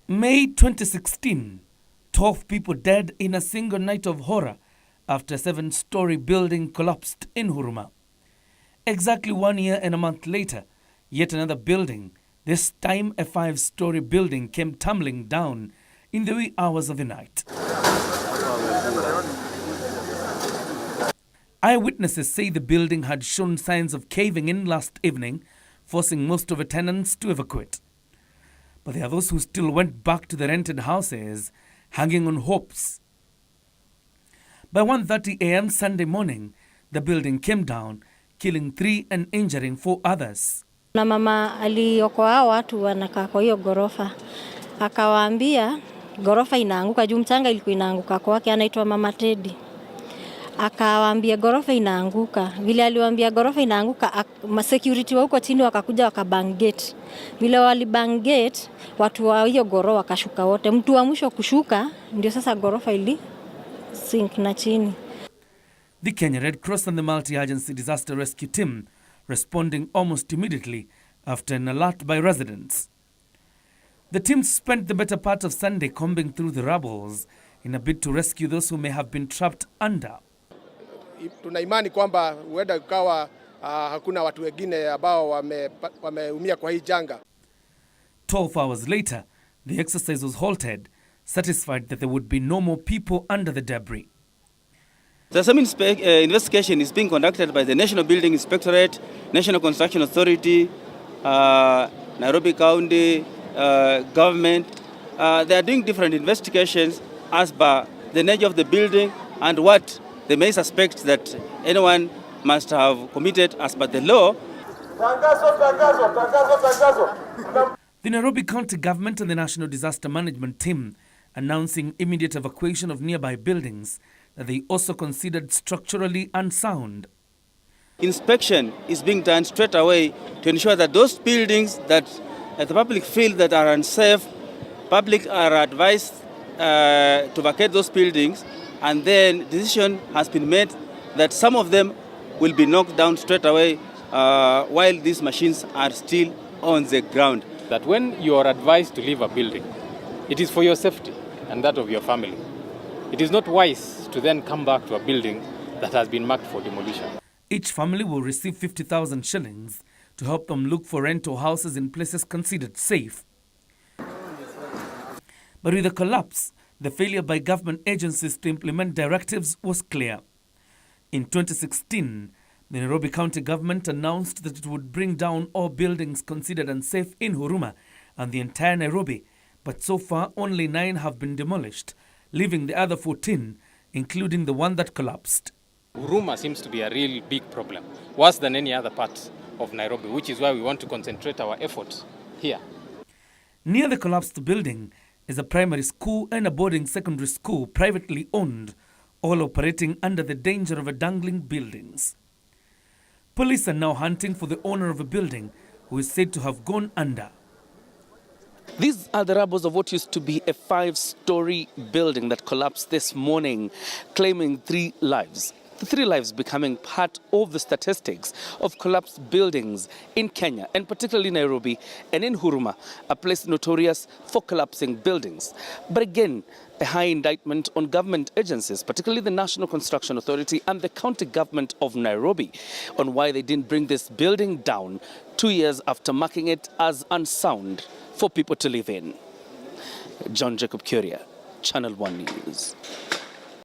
May 2016, 12 people dead in a single night of horror after a 7-story building collapsed in Huruma. Exactly 1 year and a month later, yet another building, this time a 5-story building, came tumbling down in the wee hours of the night. Eyewitnesses say the building had shown signs of caving in last evening, forcing most of the tenants to evacuate. But there are those who still went back to the rented houses, hanging on hopes. By 1:30 a.m. Sunday morning, the building came down, killing 3 and injuring 4 others. Na mama aliokoa watu wanakaa kwa hiyo gorofa. Akawaambia gorofa inaanguka, juu mchanga ilikuwa inaanguka kwake, anaitwa Mama Teddy. Akawaambia gorofa inaanguka. Vile aliwaambia gorofa inaanguka, security wa huko chini wakakuja wakabang gate. Vile walibang gate, watu wa hiyo gorofa wakashuka wote. Mtu wa mwisho kushuka ndio sasa gorofa ili sink na chini. The Kenya Red Cross and the multi-agency disaster rescue team responding almost immediately after an alert by residents. The team spent the better part of Sunday combing through the rubbles in a bid to rescue those who may have been trapped under. Tuna imani kwamba huenda ukawa hakuna watu wengine ambao wameumia kwa hii janga. 12 hours later, the exercise was halted, satisfied that there would be no more people under the debris. Some investigation is being conducted by the National Building Inspectorate, National Construction Authority, Nairobi County government. They are doing different investigations as per the nature of the building and what they may suspect that anyone must have committed as per the law. The Nairobi County Government and the National Disaster Management Team announcing immediate evacuation of nearby buildings that they also considered structurally unsound. Inspection is being done straight away to ensure that those buildings that the public feel that are unsafe, public are advised to vacate those buildings, and then decision has been made that some of them will be knocked down straight away while these machines are still on the ground. That when you are advised to leave a building, it is for your safety and that of your family. It is not wise to then come back to a building that has been marked for demolition. Each family will receive 50,000 shillings to help them look for rental houses in places considered safe. But with the collapse, the failure by government agencies to implement directives was clear. In 2016, the Nairobi County government announced that it would bring down all buildings considered unsafe in Huruma and the entire Nairobi, but so far only 9 have been demolished, leaving the other 14, including the one that collapsed. Huruma seems to be a real big problem, worse than any other part of Nairobi, which is why we want to concentrate our efforts here. Near the collapsed building is a primary school and a boarding secondary school privately owned, all operating under the danger of dangling buildings. Police are now hunting for the owner of a building who is said to have gone under. These are the rubbles of what used to be a 5-story building that collapsed this morning, claiming 3 lives. The 3 lives becoming part of the statistics of collapsed buildings in Kenya, and particularly Nairobi and in Huruma, a place notorious for collapsing buildings. But again, a high indictment on government agencies, particularly the National Construction Authority and the county government of Nairobi, on why they didn't bring this building down 2 years after marking it as unsound for people to live in. John Jacob Curia, Channel 1 News.